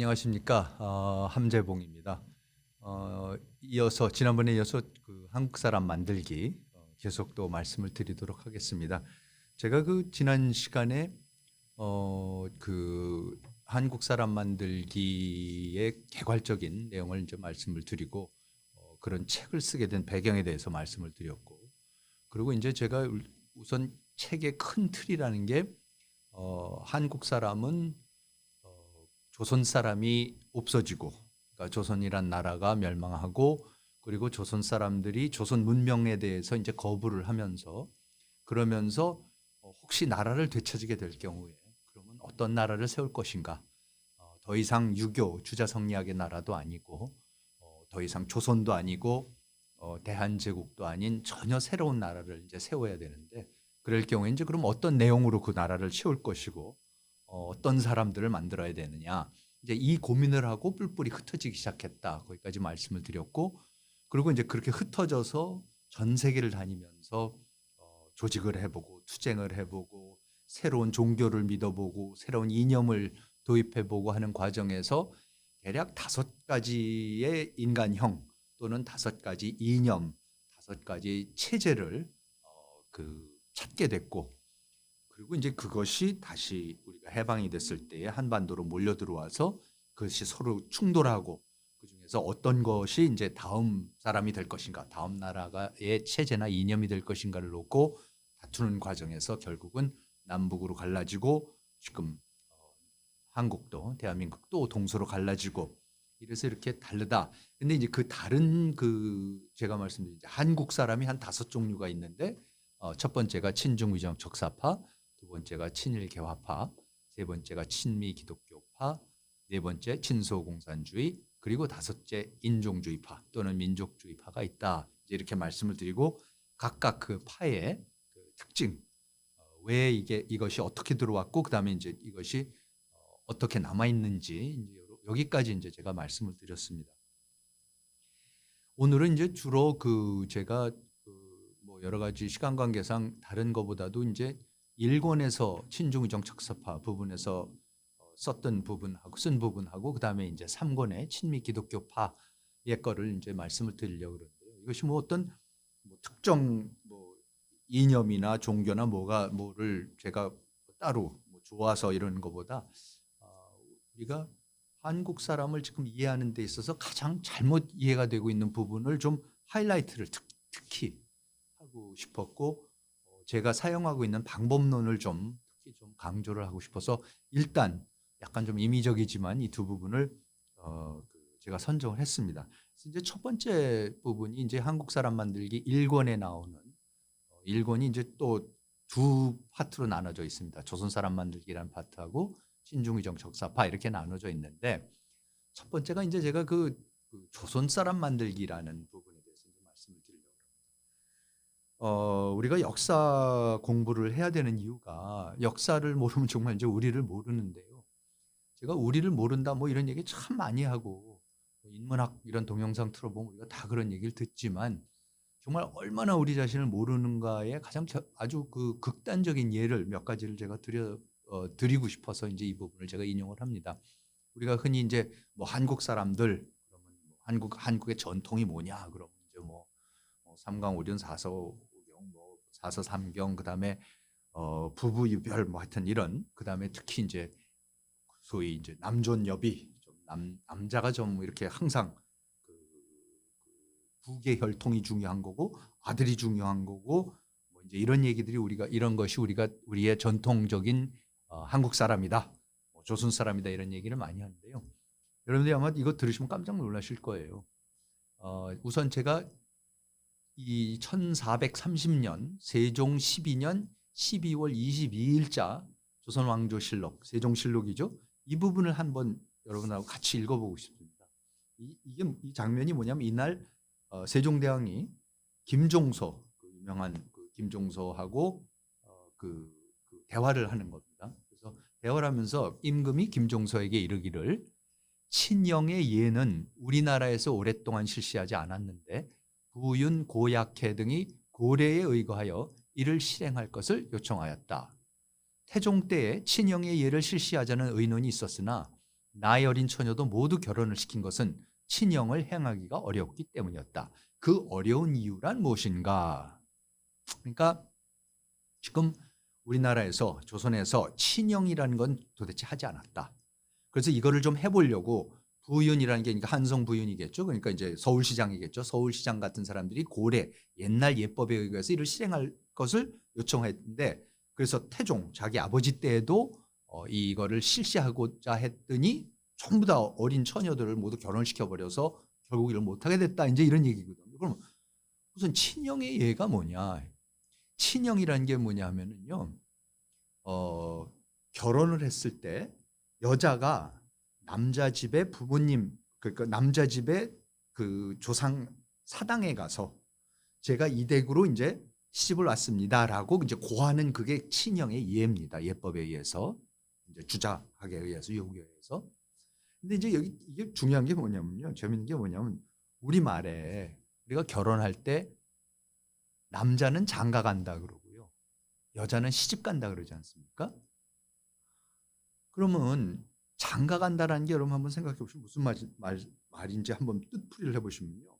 안녕하십니까. 함재봉입니다. 지난번에 이어서 그 한국 사람 만들기 계속 또 말씀을 드리도록 하겠습니다. 제가 그 지난 시간에 그 한국 사람 만들기의 개괄적인 내용을 이제 말씀을 드리고 그런 책을 쓰게 된 배경에 대해서 말씀을 드렸고, 그리고 이제 제가 우선 책의 큰 틀이라는 게 한국 사람은 조선 사람이 없어지고, 그러니까 조선이란 나라가 멸망하고, 그리고 조선 사람들이 조선 문명에 대해서 이제 거부를 하면서, 그러면서 혹시 나라를 되찾게 될 경우에 그러면 어떤 나라를 세울 것인가? 더 이상 유교 주자성리학의 나라도 아니고, 더 이상 조선도 아니고, 대한제국도 아닌 전혀 새로운 나라를 이제 세워야 되는데, 그럴 경우에 이제 그럼 어떤 내용으로 그 나라를 세울 것이고, 어떤 사람들을 만들어야 되느냐, 이제 이 고민을 하고 뿔뿔이 흩어지기 시작했다. 거기까지 말씀을 드렸고, 그리고 이제 그렇게 흩어져서 전 세계를 다니면서 조직을 해보고 투쟁을 해보고 새로운 종교를 믿어보고 새로운 이념을 도입해보고 하는 과정에서 대략 5가지의 인간형 또는 5가지 이념, 5가지 체제를 찾게 됐고, 그리고 이제 그것이 다시 우리가 해방이 됐을 때에 한반도로 몰려 들어와서 그것이 서로 충돌하고, 그중에서 어떤 것이 이제 다음 사람이 될 것인가, 다음 나라의 체제나 이념이 될 것인가를 놓고 다투는 과정에서 결국은 남북으로 갈라지고, 지금 한국도 대한민국도 동서로 갈라지고, 이래서 이렇게 다르다. 근데 이제 그 다른 제가 말씀드린 한국 사람이 한 5종류가 있는데, 첫 번째가 친중위정 적사파, 두 번째가 친일 개화파, 세 번째가 친미 기독교파, 네 번째 친소공산주의, 그리고 5째 인종주의파 또는 민족주의파가 있다. 이렇게 말씀을 드리고, 각각 그 파의 그 특징, 왜 이것이 어떻게 들어왔고, 그다음에 이제 이것이 어떻게 남아 있는지, 여기까지 이제 제가 말씀을 드렸습니다. 오늘은 이제 주로 제가 뭐 여러 가지 시간 관계상 다른 것보다도 이제 1권에서 친중의정 적사파 부분에서 썼던 부분하고 쓴 부분하고, 그다음에 이제 3권의 친미 기독교파의 거를 이제 말씀을 드리려고 그러는데요. 이것이 뭐 어떤 특정 이념이나 종교나 뭐를 제가 따로 좋아서 이런 것보다 우리가 한국 사람을 지금 이해하는 데 있어서 가장 잘못 이해가 되고 있는 부분을 좀 하이라이트를 특히 하고 싶었고, 제가 사용하고 있는 방법론을 특히 좀 강조를 하고 싶어서 일단 약간 좀 임의적이지만 이 두 부분을 제가 선정을 했습니다. 그래서 이제 첫 번째 부분이 이제 한국 사람 만들기 1권에 나오는 1권이 이제 또 두 파트로 나눠져 있습니다. 조선 사람 만들기라는 파트하고 친중의정 적사파 이렇게 나눠져 있는데, 첫 번째가 이제 제가 그 조선 사람 만들기라는 부분에 대해서 이제 말씀을 드리려고 합니다. 우리가 역사 공부를 해야 되는 이유가, 역사를 모르면 정말 이제 우리를 모르는데요. 제가 우리를 모른다 뭐 이런 얘기 참 많이 하고, 인문학 이런 동영상 틀어보면 우리가 다 그런 얘기를 듣지만, 정말 얼마나 우리 자신을 모르는가에 가장 아주 그 극단적인 예를 몇 가지를 제가 드리고 싶어서 이제 이 부분을 제가 인용을 합니다. 우리가 흔히 이제 뭐 한국 사람들 그러면 한국의 전통이 뭐냐 그러면 이제 삼강오륜 사서오경 사서삼경, 그다음에 부부유별 뭐 하여튼 이런, 그다음에 특히 이제 소위 이제 남존여비, 남자가 좀 이렇게 항상 부계 혈통이 중요한 거고 아들이 중요한 거고, 뭐 이제 이런 얘기들이 이런 것이 우리의 전통적인 한국 사람이다, 조선 사람이다, 이런 얘기를 많이 하는데요. 여러분들이 아마 이거 들으시면 깜짝 놀라실 거예요. 우선 제가 이 1430년 세종 12년 12월 22일자 조선왕조실록, 세종실록이죠. 이 부분을 한번 여러분하고 같이 읽어보고 싶습니다. 이 장면이 뭐냐면, 이날 세종대왕이 김종서, 유명한 김종서하고 대화를 하는 겁니다. 그래서 대화를 하면서 임금이 김종서에게 이르기를, 친영의 예는 우리나라에서 오랫동안 실시하지 않았는데 부윤, 고약해 등이 고려에 의거하여 이를 실행할 것을 요청하였다. 태종 때에 친영의 예를 실시하자는 의논이 있었으나 나이 어린 처녀도 모두 결혼을 시킨 것은 친형을 행하기가 어렵기 때문이었다. 그 어려운 이유란 무엇인가? 그러니까 지금 우리나라에서 조선에서 친형이라는 건 도대체 하지 않았다. 그래서 이거를 좀 해보려고 부윤이라는 게 그러니까 한성 부윤이겠죠. 그러니까 이제 서울시장이겠죠. 서울시장 같은 사람들이 고래 옛날 예법에 의해서 이를 실행할 것을 요청했는데 그래서 태종 자기 아버지 때에도 이거를 실시하고자 했더니 전부 다 어린 처녀들을 모두 결혼시켜 버려서 결국 이를 못하게 됐다. 이제 이런 얘기거든요. 그럼 우선 친형의 예가 뭐냐? 친형이라는 게 뭐냐 하면은요. 결혼을 했을 때 여자가 남자 집의 부모님 그러니까 남자 집의 그 조상 사당에 가서 제가 이 댁으로 이제 시집을 왔습니다라고 이제 고하는 그게 친형의 예입니다. 예법에 의해서 이제 주작학에 의해서 요구에 의해서. 근데 이제 여기 이게 중요한 게 뭐냐면요. 재밌는 게 뭐냐면 우리 말에 우리가 결혼할 때 남자는 장가 간다 그러고요. 여자는 시집 간다 그러지 않습니까? 그러면 장가 간다라는 게 여러분 한번 생각해 보시면 무슨 말인지 한번 뜻풀이를 해보시면요.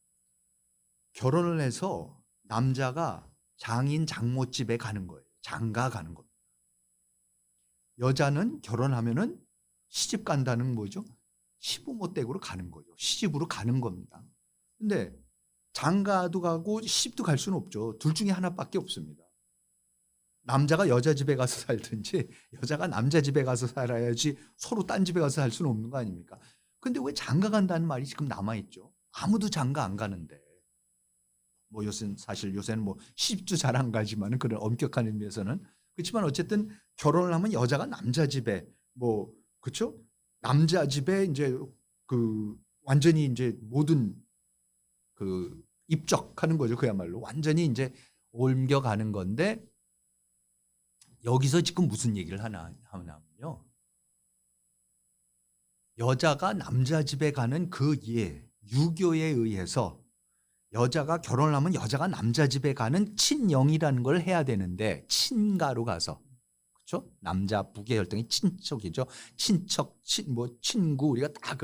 결혼을 해서 남자가 장인 장모 집에 가는 거예요. 장가 가는 겁니다. 여자는 결혼하면은 시집 간다는 뭐죠? 시부모 댁으로 가는 거죠. 시집으로 가는 겁니다. 근데 장가도 가고 시집도 갈 수는 없죠. 둘 중에 하나밖에 없습니다. 남자가 여자 집에 가서 살든지 여자가 남자 집에 가서 살아야지 서로 딴 집에 가서 살 수는 없는 거 아닙니까? 근데 왜 장가 간다는 말이 지금 남아있죠? 아무도 장가 안 가는데. 뭐 요새는 뭐 시집도 잘 안 가지만 그런 엄격한 의미에서는 그렇지만 어쨌든 결혼을 하면 여자가 남자 집에 뭐 그렇죠? 남자 집에 이제 그 완전히 이제 모든 그 입적하는 거죠. 그야말로 완전히 이제 옮겨가는 건데 여기서 지금 무슨 얘기를 하냐면요. 여자가 남자 집에 가는 그 유교에 의해서 여자가 결혼을 하면 여자가 남자 집에 가는 친영이라는 걸 해야 되는데 친가로 가서 그렇죠? 남자 부계 혈통이 친척이죠. 친척, 친구 우리가 다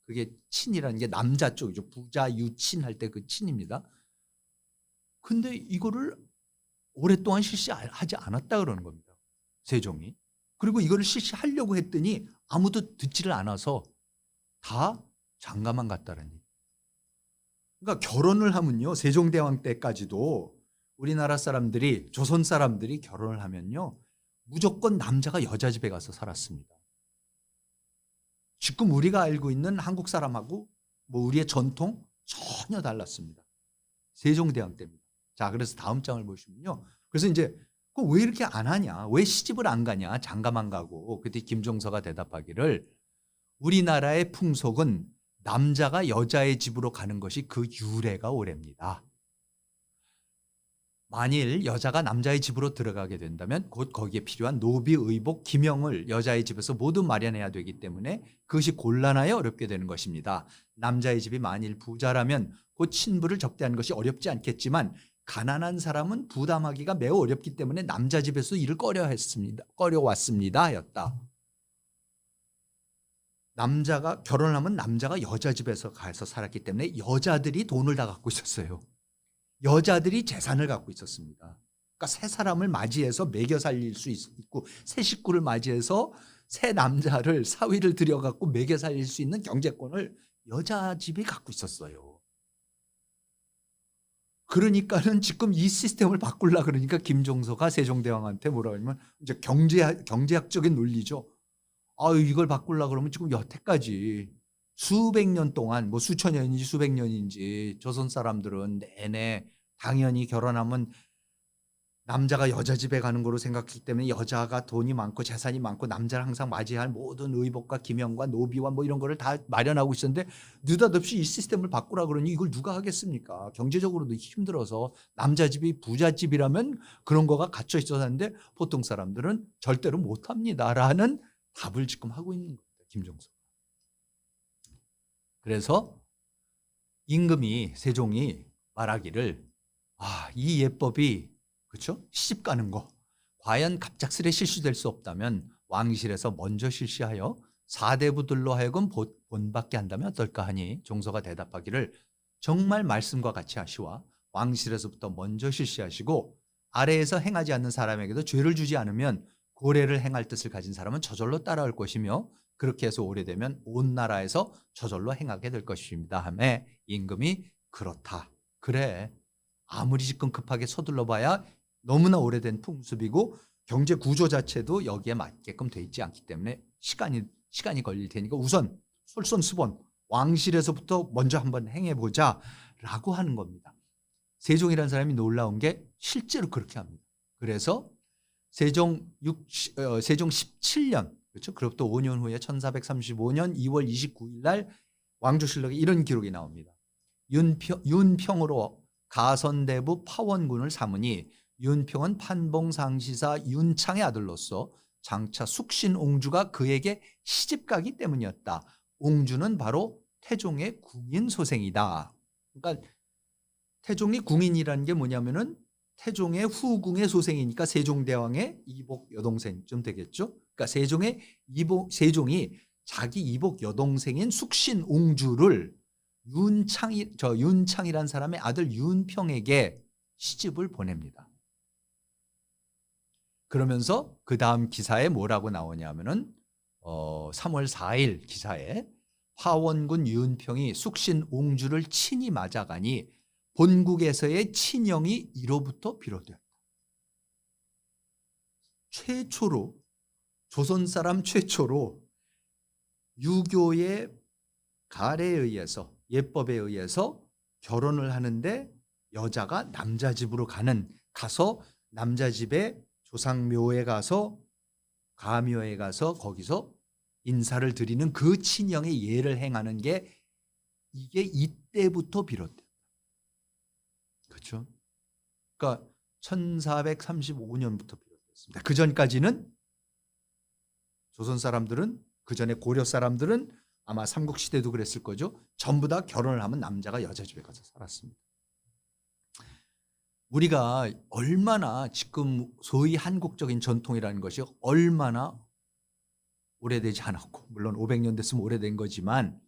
그게 친이라는 게 남자 쪽이죠. 부자 유친 할 때 그 친입니다. 근데 이거를 오랫동안 실시하지 않았다 그러는 겁니다. 세종이. 그리고 이거를 실시하려고 했더니 아무도 듣지를 않아서 다 장가만 갔다는 얘기. 그러니까 결혼을 하면요. 세종대왕 때까지도 우리나라 사람들이 조선 사람들이 결혼을 하면요. 무조건 남자가 여자 집에 가서 살았습니다. 지금 우리가 알고 있는 한국 사람하고 뭐 우리의 전통 전혀 달랐습니다. 세종대왕 때입니다. 자, 그래서 다음 장을 보시면요. 그래서 이제 왜 이렇게 안 하냐? 왜 시집을 안 가냐? 장가만 가고. 그때 김종서가 대답하기를 우리나라의 풍속은 남자가 여자의 집으로 가는 것이 그 유래가 오래입니다. 만일 여자가 남자의 집으로 들어가게 된다면 곧 거기에 필요한 노비, 의복, 기명을 여자의 집에서 모두 마련해야 되기 때문에 그것이 곤란하여 어렵게 되는 것입니다. 남자의 집이 만일 부자라면 곧 신부를 접대하는 것이 어렵지 않겠지만 가난한 사람은 부담하기가 매우 어렵기 때문에 남자 집에서 일을 꺼려왔습니다 하였다. 남자가 결혼을 하면 남자가 여자 집에서 가서 살았기 때문에 여자들이 돈을 다 갖고 있었어요. 여자들이 재산을 갖고 있었습니다. 그러니까 새 사람을 맞이해서 먹여 살릴 수 있고 새 식구를 맞이해서 새 남자를 사위를 들여갖고 먹여 살릴 수 있는 경제권을 여자 집이 갖고 있었어요. 그러니까는 지금 이 시스템을 바꾸려 그러니까 김종서가 세종대왕한테 뭐라 하냐면 이제 경제학적인 논리죠. 이걸 바꾸려 그러면 지금 여태까지 수백 년 동안 뭐 수천 년인지 수백 년인지 조선 사람들은 내내 당연히 결혼하면 남자가 여자 집에 가는 거로 생각했기 때문에 여자가 돈이 많고 재산이 많고 남자를 항상 맞이할 모든 의복과 기명과 노비와 뭐 이런 거를 다 마련하고 있었는데 느닷없이 이 시스템을 바꾸라 그러니 이걸 누가 하겠습니까? 경제적으로도 힘들어서 남자 집이 부자 집이라면 그런 거가 갖춰 있어야 하는데 보통 사람들은 절대로 못 합니다라는 답을 지금 하고 있는 겁니다. 김종서. 그래서 임금이 세종이 말하기를 이 예법이 그렇죠? 시집 가는 거 과연 갑작스레 실시될 수 없다면 왕실에서 먼저 실시하여 사대부들로 하여금 본받게 한다면 어떨까 하니 종서가 대답하기를 정말 말씀과 같이 하시와 왕실에서부터 먼저 실시하시고 아래에서 행하지 않는 사람에게도 죄를 주지 않으면 고래를 행할 뜻을 가진 사람은 저절로 따라올 것이며 그렇게 해서 오래되면 온 나라에서 저절로 행하게 될 것입니다 하매 임금이 그렇다. 그래. 아무리 지금 급하게 서둘러 봐야 너무나 오래된 풍습이고 경제 구조 자체도 여기에 맞게끔 돼 있지 않기 때문에 시간이 걸릴 테니까 우선 솔선수범 왕실에서부터 먼저 한번 행해보자 라고 하는 겁니다. 세종이라는 사람이 놀라운 게 실제로 그렇게 합니다. 그래서 세종 17년 그렇죠? 그로부터 5년 후에 1435년 2월 29일 날 왕조실록에 이런 기록이 나옵니다. 윤평으로 가선대부 파원군을 삼으니 윤평은 판봉상시사 윤창의 아들로서 장차 숙신옹주가 그에게 시집가기 때문이었다. 옹주는 바로 태종의 궁인 소생이다. 그러니까 태종이 궁인이라는 게 뭐냐면은 태종의 후궁의 소생이니까 세종대왕의 이복 여동생쯤 되겠죠. 그러니까 세종이 자기 이복 여동생인 숙신옹주를 윤창이라는 사람의 아들 윤평에게 시집을 보냅니다. 그러면서 그 다음 기사에 뭐라고 나오냐면은 3월 4일 기사에 파원군 윤평이 숙신옹주를 친히 맞아가니 본국에서의 친형이 이로부터 비롯되었다. 조선 사람 최초로 유교의 가례에 의해서 예법에 의해서 결혼을 하는데 여자가 남자 집으로 가서 남자 집에 조상묘에 가서 가묘에 가서 거기서 인사를 드리는 그 친형의 예를 행하는 게 이게 이때부터 비롯돼요. 그렇죠? 그러니까 1435년부터 비롯됐습니다. 그 전까지는 조선 사람들은 그 전에 고려 사람들은 아마 삼국시대도 그랬을 거죠. 전부 다 결혼을 하면 남자가 여자 집에 가서 살았습니다. 우리가 얼마나 지금 소위 한국적인 전통이라는 것이 얼마나 오래되지 않았고 물론 500년 됐으면 오래된 거지만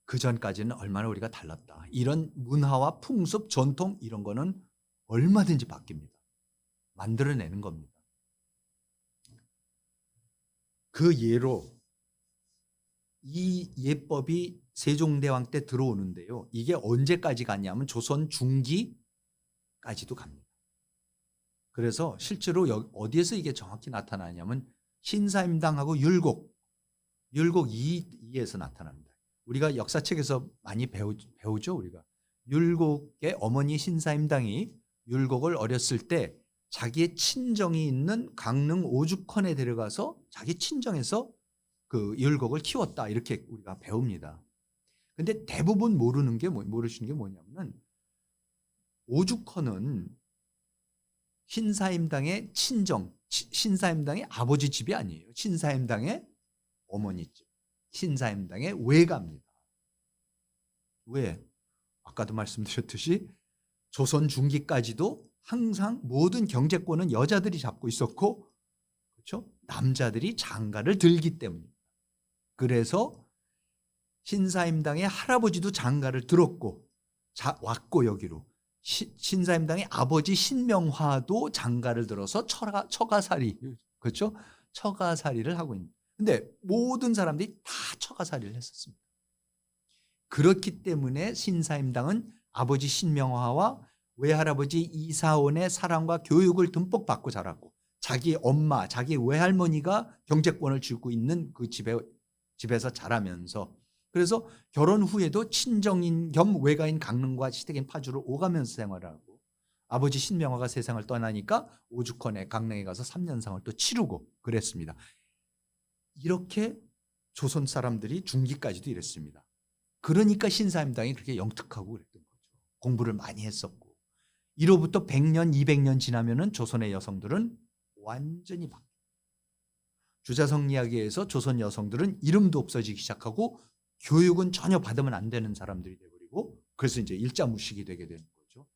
그 전까지는 얼마나 우리가 달랐다. 이런 문화와 풍습, 전통 이런 거는 얼마든지 바뀝니다. 만들어내는 겁니다. 그 예로 이 예법이 세종대왕 때 들어오는데요. 이게 언제까지 갔냐면 조선 중기까지도 갑니다. 그래서 실제로 어디에서 이게 정확히 나타나냐면 신사임당하고 율곡 2에서 나타납니다. 우리가 역사책에서 많이 배우죠. 우리가 율곡의 어머니 신사임당이 율곡을 어렸을 때 자기의 친정이 있는 강릉 오죽헌에 데려가서 자기 친정에서 그 율곡을 키웠다 이렇게 우리가 배웁니다. 근데 대부분 모르시는 게 뭐냐면 오죽헌은 신사임당의 친정, 신사임당의 아버지 집이 아니에요. 신사임당의 어머니 집, 신사임당의 외가입니다. 왜? 아까도 말씀드렸듯이 조선 중기까지도 항상 모든 경제권은 여자들이 잡고 있었고, 그렇죠? 남자들이 장가를 들기 때문입니다. 그래서 신사임당의 할아버지도 장가를 들었고 왔고 여기로 신사임당의 아버지 신명화도 장가를 들어서 처가살이, 그렇죠? 처가살이를 하고 있는. 근데 모든 사람들이 다 처가살이를 했었습니다. 그렇기 때문에 신사임당은 아버지 신명화와 외할아버지 이사원의 사랑과 교육을 듬뿍 받고 자랐고 자기 엄마, 자기 외할머니가 경제권을 쥐고 있는 그 집에서 자라면서 그래서 결혼 후에도 친정인 겸 외가인 강릉과 시댁인 파주를 오가면서 생활하고 아버지 신명화가 세상을 떠나니까 오죽헌에 강릉에 가서 3년상을 또 치르고 그랬습니다. 이렇게 조선 사람들이 중기까지도 이랬습니다. 그러니까 신사임당이 그렇게 영특하고 그랬던 거죠. 공부를 많이 했었고 이로부터 100년, 200년 지나면은 조선의 여성들은 완전히 바뀌어요. 주자성 이야기에서 조선 여성들은 이름도 없어지기 시작하고 교육은 전혀 받으면 안 되는 사람들이 되어버리고 그래서 이제 일자무식이 되게 되는 거죠.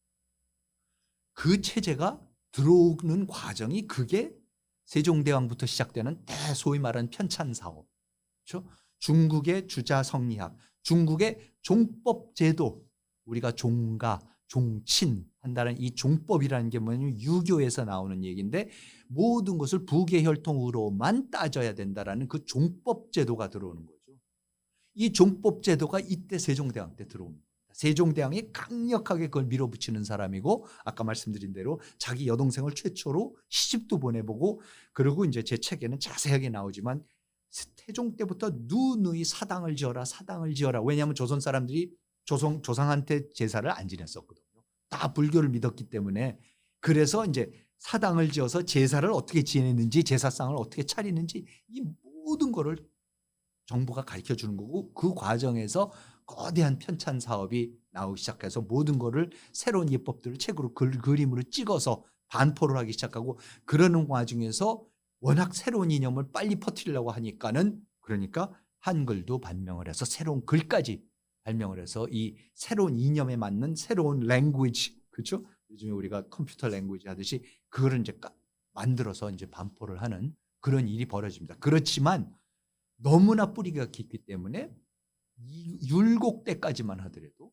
그 체제가 들어오는 과정이 그게 세종대왕부터 시작되는 소위 말하는 편찬사업, 그렇죠? 중국의 주자성리학, 중국의 종법 제도, 우리가 종가, 종친 한다는 이 종법이라는 게 뭐냐면 유교에서 나오는 얘기인데 모든 것을 부계혈통으로만 따져야 된다라는 그 종법 제도가 들어오는 거죠. 이 종법 제도가 이때 세종대왕 때 들어옵니다. 세종대왕이 강력하게 그걸 밀어붙이는 사람이고 아까 말씀드린 대로 자기 여동생을 최초로 시집도 보내보고 그리고 이제 제 책에는 자세하게 나오지만 태종 때부터 누누이 사당을 지어라 사당을 지어라. 왜냐하면 조선 사람들이 조상한테 제사를 안 지냈었거든요. 다 불교를 믿었기 때문에 그래서 이제 사당을 지어서 제사를 어떻게 지내는지 제사상을 어떻게 차리는지 이 모든 거를 정부가 가르쳐 주는 거고 그 과정에서 거대한 편찬 사업이 나오기 시작해서 모든 거를 새로운 예법들을 책으로 그림으로 찍어서 반포를 하기 시작하고 그러는 와중에서 워낙 새로운 이념을 빨리 퍼뜨리려고 하니까는 그러니까 한글도 발명을 해서 새로운 글까지 발명을 해서 이 새로운 이념에 맞는 새로운 랭귀지 그렇죠? 요즘에 우리가 컴퓨터 랭귀지 하듯이 그거를 이제 만들어서 이제 반포를 하는 그런 일이 벌어집니다. 그렇지만 너무나 뿌리가 깊기 때문에 율곡대까지만 하더라도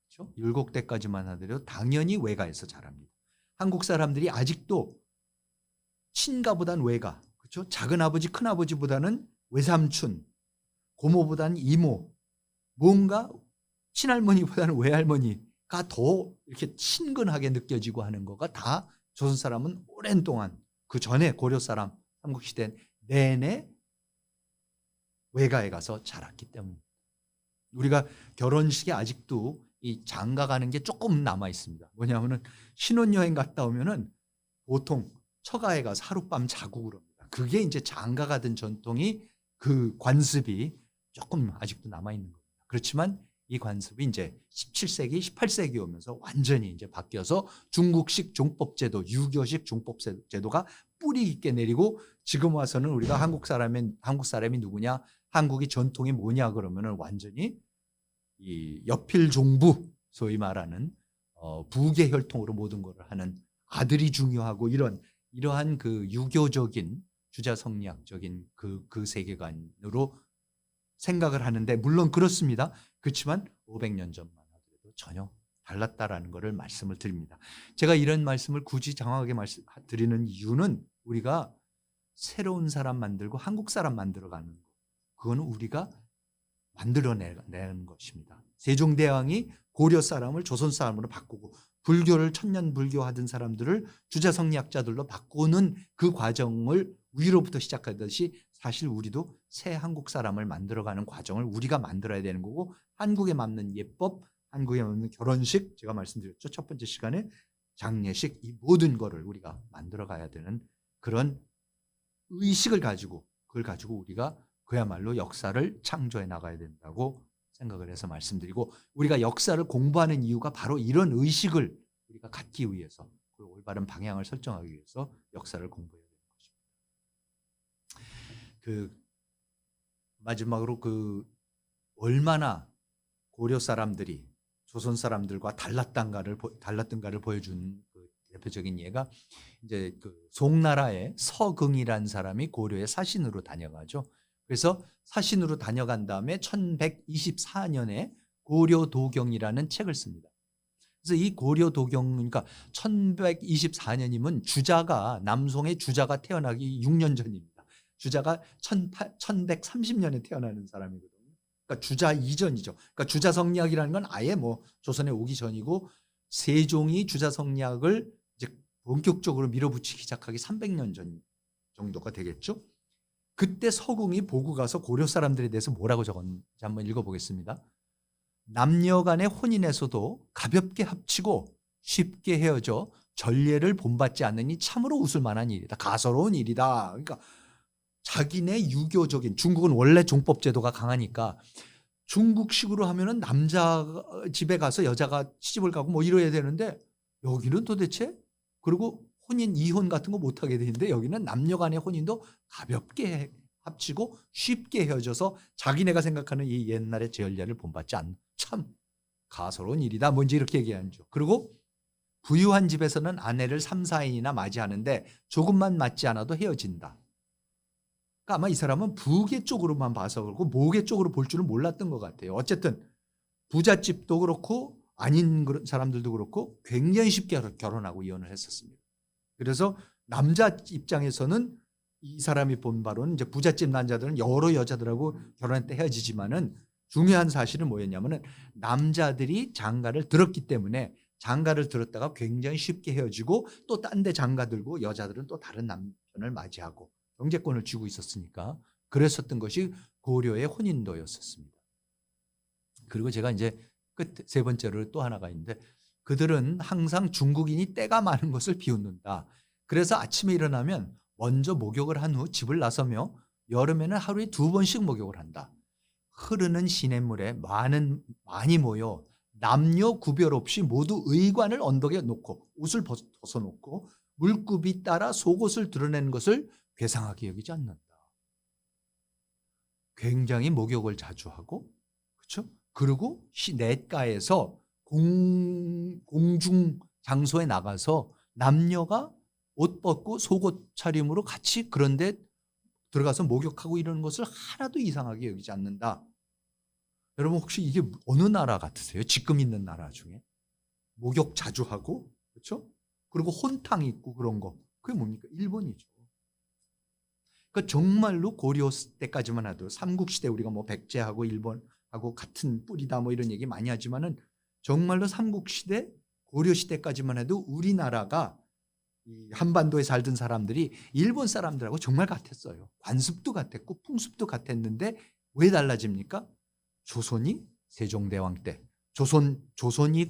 그렇죠? 율곡대까지만 하더라도 당연히 외가에서 자랍니다. 한국 사람들이 아직도 친가보단 외가, 그렇죠? 작은 아버지, 큰 아버지보다는 외삼촌, 고모보다는 이모, 뭔가 친할머니보다는 외할머니가 더 이렇게 친근하게 느껴지고 하는 거가 다 조선 사람은 오랜 동안 그 전에 고려 사람 삼국시대 내내 외가에 가서 자랐기 때문에 우리가 결혼식에 아직도 이 장가 가는 게 조금 남아 있습니다. 뭐냐면은 신혼여행 갔다 오면은 보통 처가에 가서 하룻밤 자고 그럽니다. 그게 이제 장가 가던 전통이 그 관습이 조금 아직도 남아 있는 겁니다. 그렇지만 이 관습이 이제 17세기, 18세기 오면서 완전히 이제 바뀌어서 중국식 종법제도, 유교식 종법제도가 뿌리 깊게 내리고 지금 와서는 우리가 한국 사람이 누구냐, 한국의 전통이 뭐냐 그러면은 완전히 이 여필종부 소위 말하는 부계 혈통으로 모든 것을 하는 아들이 중요하고 이러한 그 유교적인 주자성리학적인 그 세계관으로 생각을 하는데 물론 그렇습니다. 그렇지만 500년 전만 하더라도 전혀 달랐다라는 것을 말씀을 드립니다. 제가 이런 말씀을 굳이 장황하게 드리는 이유는 우리가 새로운 사람 만들고 한국 사람 만들어가는 것 그거는 우리가 만들어내는 것입니다. 세종대왕이 고려 사람을 조선 사람으로 바꾸고 불교를 천년 불교하던 사람들을 주자성리학자들로 바꾸는 그 과정을 위로부터 시작하듯이 사실 우리도 새 한국 사람을 만들어가는 과정을 우리가 만들어야 되는 거고 한국에 맞는 예법, 한국에 맞는 결혼식 제가 말씀드렸죠. 첫 번째 시간에 장례식 이 모든 거를 우리가 만들어가야 되는 그런 의식을 가지고 그걸 가지고 우리가 그야말로 역사를 창조해 나가야 된다고 생각을 해서 말씀드리고 우리가 역사를 공부하는 이유가 바로 이런 의식을 우리가 갖기 위해서 그 올바른 방향을 설정하기 위해서 역사를 공부해야 되는 것입니다. 그 마지막으로 그 얼마나 고려 사람들이 조선 사람들과 달랐던가를 보여준 그 대표적인 예가 이제 그 송나라의 서긍이라는 사람이 고려에 사신으로 다녀가죠. 그래서 사신으로 다녀간 다음에 1124년에 고려도경이라는 책을 씁니다. 그래서 이 고려도경 그러니까 1124년이면 주자가 남송의 주자가 태어나기 6년 전입니다. 주자가 1130년에 태어나는 사람이거든요. 그러니까 주자 이전이죠. 그러니까 주자성리학이라는 건 아예 뭐 조선에 오기 전이고 세종이 주자성리학을 이제 본격적으로 밀어붙이기 시작하기 300년 전 정도가 되겠죠. 그때 서궁이 보고 가서 고려 사람들에 대해서 뭐라고 적었는지 한번 읽어보겠습니다. 남녀 간의 혼인에서도 가볍게 합치고 쉽게 헤어져 전례를 본받지 않으니 참으로 웃을 만한 일이다. 가소로운 일이다. 그러니까 자기네 유교적인 중국은 원래 종법 제도가 강하니까 중국식으로 하면은 남자 집에 가서 여자가 시집을 가고 뭐 이래야 되는데 여기는 도대체 그리고 혼인 이혼 같은 거 못하게 되는데 여기는 남녀 간의 혼인도 가볍게 합치고 쉽게 헤어져서 자기네가 생각하는 이 옛날의 제열례를 본받지 않는 참 가소로운 일이다. 뭔지 이렇게 얘기하죠. 그리고 부유한 집에서는 아내를 3, 4인이나 맞이하는데 조금만 맞지 않아도 헤어진다. 그러니까 아마 이 사람은 부계 쪽으로만 봐서 그렇고 모계 쪽으로 볼 줄은 몰랐던 것 같아요. 어쨌든 부잣집도 그렇고 아닌 그런 사람들도 그렇고 굉장히 쉽게 결혼하고 이혼을 했었습니다. 그래서 남자 입장에서는 이 사람이 본 바로는 이제 부잣집 남자들은 여러 여자들하고 결혼할 때 헤어지지만은 중요한 사실은 뭐였냐면은 남자들이 장가를 들었기 때문에 장가를 들었다가 굉장히 쉽게 헤어지고 또 딴 데 장가 들고 여자들은 또 다른 남편을 맞이하고 경제권을 쥐고 있었으니까 그랬었던 것이 고려의 혼인도였었습니다. 그리고 제가 이제 끝 세 번째로 또 하나가 있는데 그들은 항상 중국인이 때가 많은 것을 비웃는다. 그래서 아침에 일어나면 먼저 목욕을 한 후 집을 나서며 여름에는 하루에 2번씩 목욕을 한다. 흐르는 시냇물에 많이 모여 남녀 구별 없이 모두 의관을 언덕에 놓고 옷을 벗어놓고 물굽이 따라 속옷을 드러내는 것을 괴상하게 여기지 않는다. 굉장히 목욕을 자주 하고 그렇죠? 그리고 냇가에서 공중 장소에 나가서 남녀가 옷 벗고 속옷 차림으로 같이 그런데 들어가서 목욕하고 이러는 것을 하나도 이상하게 여기지 않는다. 여러분 혹시 이게 어느 나라 같으세요? 지금 있는 나라 중에 목욕 자주 하고 그렇죠? 그리고 혼탕 있고 그런 거 그게 뭡니까? 일본이죠. 그러니까 정말로 고려 때까지만 해도 삼국시대 우리가 뭐 백제하고 일본하고 같은 뿌리다 뭐 이런 얘기 많이 하지만은 정말로 삼국시대 고려시대까지만 해도 우리나라가 이 한반도에 살던 사람들이 일본 사람들하고 정말 같았어요. 관습도 같았고 풍습도 같았는데 왜 달라집니까? 조선이 세종대왕 때 조선이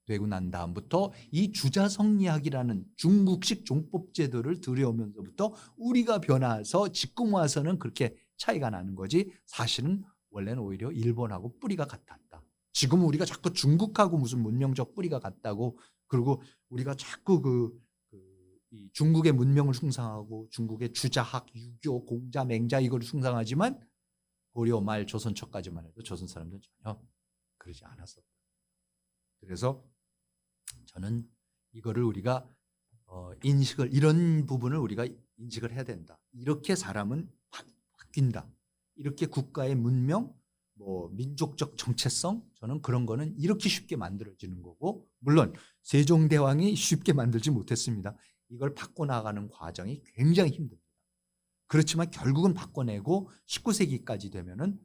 되고 난 다음부터 이 주자성리학이라는 중국식 종법제도를 들여오면서부터 우리가 변화해서 지금 와서는 그렇게 차이가 나는 거지 사실은 원래는 오히려 일본하고 뿌리가 같았다. 지금 우리가 자꾸 중국하고 무슨 문명적 뿌리가 같다고 그리고 우리가 자꾸 이 중국의 문명을 숭상하고 중국의 주자학, 유교, 공자, 맹자 이걸 숭상하지만 고려 말 조선 초까지만 해도 조선 사람들은 전혀 그러지 않았었다. 그래서 저는 이거를 우리가 이런 부분을 우리가 인식을 해야 된다. 이렇게 사람은 바뀐다. 이렇게 국가의 문명, 뭐 민족적 정체성 저는 그런 거는 이렇게 쉽게 만들어지는 거고 물론 세종대왕이 쉽게 만들지 못했습니다. 이걸 바꿔나가는 과정이 굉장히 힘듭니다. 그렇지만 결국은 바꿔내고 19세기까지 되면은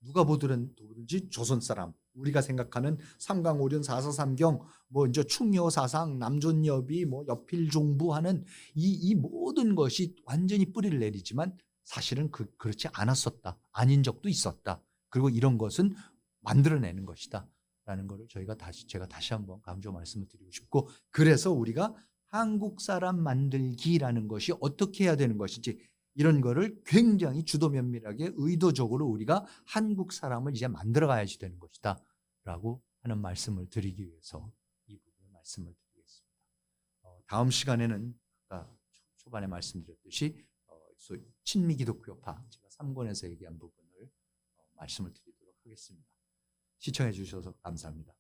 누가 보든지 조선 사람 우리가 생각하는 삼강오륜 사서삼경 뭐 이제 충효사상 남존여비 뭐 여필종부 하는 이 모든 것이 완전히 뿌리를 내리지만 사실은 그렇지 않았었다. 아닌 적도 있었다. 그리고 이런 것은 만들어내는 것이다. 라는 것을 제가 다시 한번 강조 말씀을 드리고 싶고 그래서 우리가 한국 사람 만들기라는 것이 어떻게 해야 되는 것인지 이런 거를 굉장히 주도 면밀하게 의도적으로 우리가 한국 사람을 이제 만들어 가야지 되는 것이다 라고 하는 말씀을 드리기 위해서 이 부분을 말씀을 드리겠습니다. 다음 시간에는 아까 초반에 말씀드렸듯이 친미 기독교파 제가 3권에서 얘기한 부분을 말씀을 드리도록 하겠습니다. 시청해 주셔서 감사합니다.